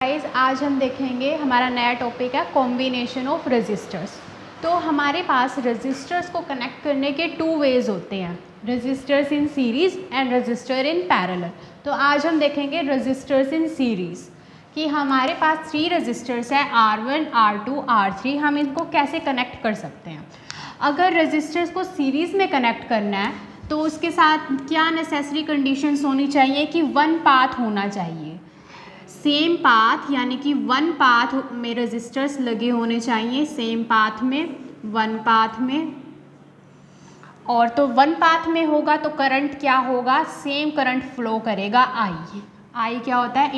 Guys आज हम देखेंगे हमारा नया टॉपिक है कॉम्बिनेशन ऑफ रजिस्टर्स। तो हमारे पास रजिस्टर्स को कनेक्ट करने के टू वेज होते हैं, registers in series and register in parallel. तो आज हम देखेंगे रजिस्टर्स इन सीरीज़ कि हमारे पास 3 रजिस्टर्स हैं R1, R2, R3। हम इनको कैसे कनेक्ट कर सकते हैं। अगर रजिस्टर्स को सीरीज़ में कनेक्ट करना है तो उसके साथ क्या नेसेसरी कंडीशंस होनी चाहिए कि वन पाथ होना चाहिए, सेम पाथ, यानी कि वन पाथ में रजिस्टर्स लगे होने चाहिए, सेम पाथ में, वन पाथ में। और तो वन पाथ में होगा तो करंट क्या होगा, सेम करंट फ्लो करेगा आई क्या होता है,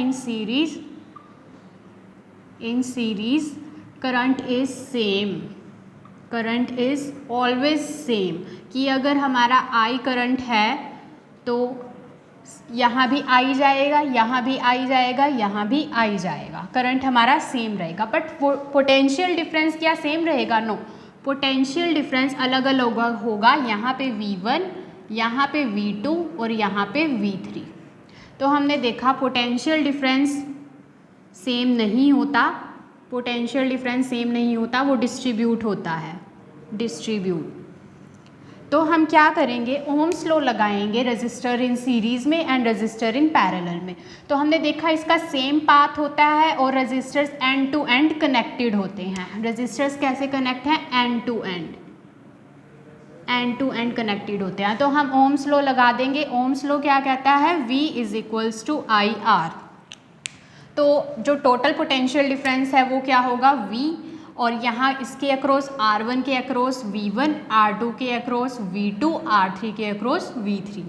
in series current is same, current is always same. कि अगर हमारा आई करंट है तो यहाँ भी आई जाएगा, यहाँ भी आई जाएगा, यहाँ भी आई जाएगा, करंट हमारा सेम रहेगा। बट पोटेंशियल डिफरेंस क्या सेम रहेगा, नो, पोटेंशियल डिफरेंस अलग अलग होगा। यहाँ पे V1, यहाँ पे V2 और यहाँ पे V3। तो हमने देखा पोटेंशियल डिफरेंस सेम नहीं होता, पोटेंशियल डिफरेंस सेम नहीं होता, वो डिस्ट्रीब्यूट होता है, डिस्ट्रीब्यूट। तो हम क्या करेंगे, ओम्स लॉ लगाएंगे रजिस्टर इन सीरीज़ में एंड रजिस्टर इन पैरेलल में। तो हमने देखा इसका सेम पाथ होता है और registers end to end connected होते हैं। रजिस्टर्स कैसे कनेक्ट हैं, एंड टू एंड कनेक्टेड होते हैं। तो हम ओम्स लॉ लगा देंगे। ओम्स लॉ क्या कहता है, V is equals to IR। तो जो टोटल पोटेंशियल डिफरेंस है वो क्या होगा, V, और यहाँ इसके अक्रॉस R1 के अक्रॉस V1, R2 के अक्रॉस V2, R3 के अक्रॉस V3।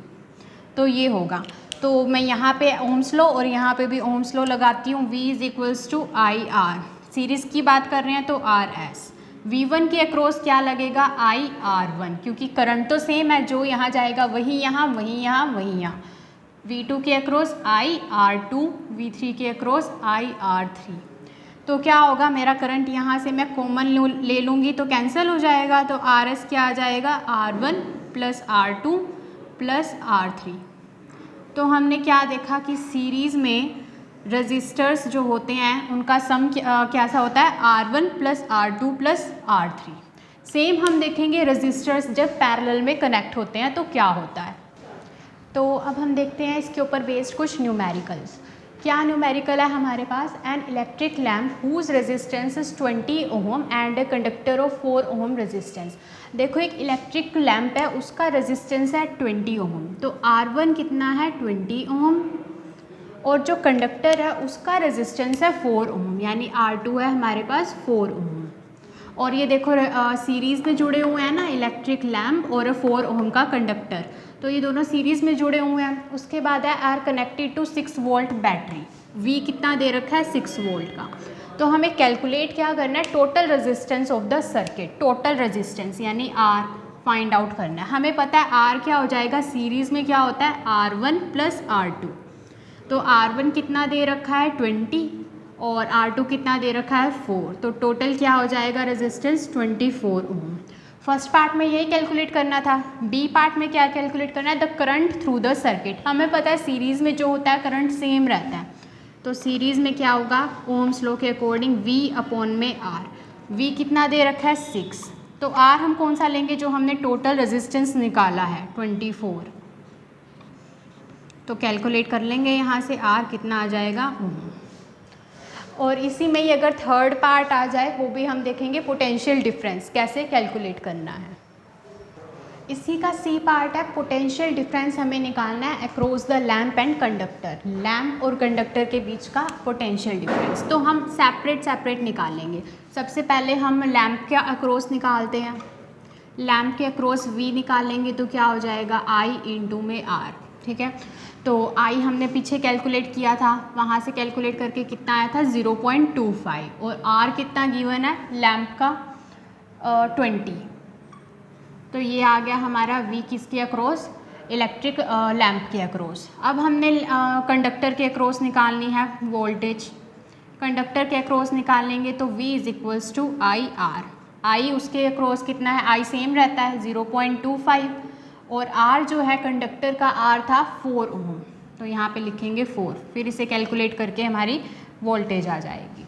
तो ये होगा। तो मैं यहाँ पे ओम्स लॉ और यहाँ पे भी ओम्स लॉ लगाती हूँ। V is equals to IR, series की बात कर रहे हैं तो RS। V1 के अक्रॉस क्या लगेगा, IR1, क्योंकि करंट तो सेम है, जो यहाँ जाएगा वही यहाँ, वही यहाँ, वही यहाँ। V2 के अक्रॉस IR2, V3 के अक्रॉस IR3। तो क्या होगा, मेरा करंट यहाँ से मैं कॉमन ले लूँगी तो कैंसिल हो जाएगा। तो RS क्या आ जाएगा, R1 plus R2 plus R3। तो हमने क्या देखा कि सीरीज़ में रजिस्टर्स जो होते हैं उनका सम कैसा होता है, R1 plus R2 plus R3। Same हम देखेंगे रजिस्टर्स जब पैरेलल में कनेक्ट होते हैं तो क्या होता है। तो अब हम देखते हैं इसके ऊपर बेस्ड कुछ न्यूमेरिकल्स। क्या न्यूमेरिकल है हमारे पास, an electric lamp whose resistance is 20 ohm and a conductor of 4 ohm resistance. देखो एक इलेक्ट्रिक लैम्प है, उसका रेजिस्टेंस है 20 ओम। तो R1 कितना है, 20 ओम, और जो कंडक्टर है उसका रेजिस्टेंस है 4 ओम, यानी R2 है हमारे पास 4 ओम। और ये देखो सीरीज़ में जुड़े हुए हैं ना, इलेक्ट्रिक लैम्प और 4 ओम का कंडक्टर, तो ये दोनों सीरीज़ में जुड़े हुए हैं। उसके बाद है are connected to 6 volt battery. V कितना दे रखा है, 6 वोल्ट का। तो हमें कैलकुलेट क्या करना है, total resistance of the circuit, total resistance यानी R फाइंड आउट करना है। हमें पता है R क्या हो जाएगा, सीरीज़ में क्या होता है, R1 प्लस R2। तो R1 कितना दे रखा है, 20, और R2 कितना दे रखा है, 4। तो टोटल क्या हो जाएगा रेजिस्टेंस, 24 ओम। फर्स्ट पार्ट में यही कैलकुलेट करना था। बी पार्ट में क्या कैलकुलेट करना है, the current through the circuit. हमें पता है सीरीज़ में जो होता है करंट सेम रहता है, तो सीरीज़ में क्या होगा, ओम्स लॉ के अकॉर्डिंग V अपॉन में R। V कितना दे रखा है, 6। तो R हम कौन सा लेंगे, जो हमने टोटल रेजिस्टेंस निकाला है 24। तो कैलकुलेट कर लेंगे यहाँ से R कितना आ जाएगा ओम। और इसी में ही अगर थर्ड पार्ट आ जाए वो भी हम देखेंगे, पोटेंशियल डिफरेंस कैसे कैलकुलेट करना है। इसी का सी पार्ट है, पोटेंशियल डिफरेंस हमें निकालना है across the lamp and conductor, lamp और कंडक्टर के बीच का पोटेंशियल डिफरेंस। तो हम सेपरेट निकालेंगे। सबसे पहले हम लैम्प के अक्रॉस निकालते हैं। लैम्प के अक्रॉस V निकालेंगे तो क्या हो जाएगा, I इंटू में R, ठीक है। तो I हमने पीछे कैलकुलेट किया था, वहाँ से कैलकुलेट करके कितना आया था, 0.25, और R कितना गिवन है लैम्प का, 20। तो ये आ गया हमारा V किसके अक्रॉस, इलेक्ट्रिक लैम्प के अक्रॉस। अब हमने कंडक्टर के अक्रॉस निकालनी है वोल्टेज। कंडक्टर के अक्रॉस निकालेंगे तो V is equals to IR। I उसके अक्रॉस कितना है, I सेम रहता है 0.25, और R जो है कंडक्टर का R था 4 ओम, तो यहाँ पे लिखेंगे 4। फिर इसे कैलकुलेट करके हमारी वोल्टेज आ जाएगी।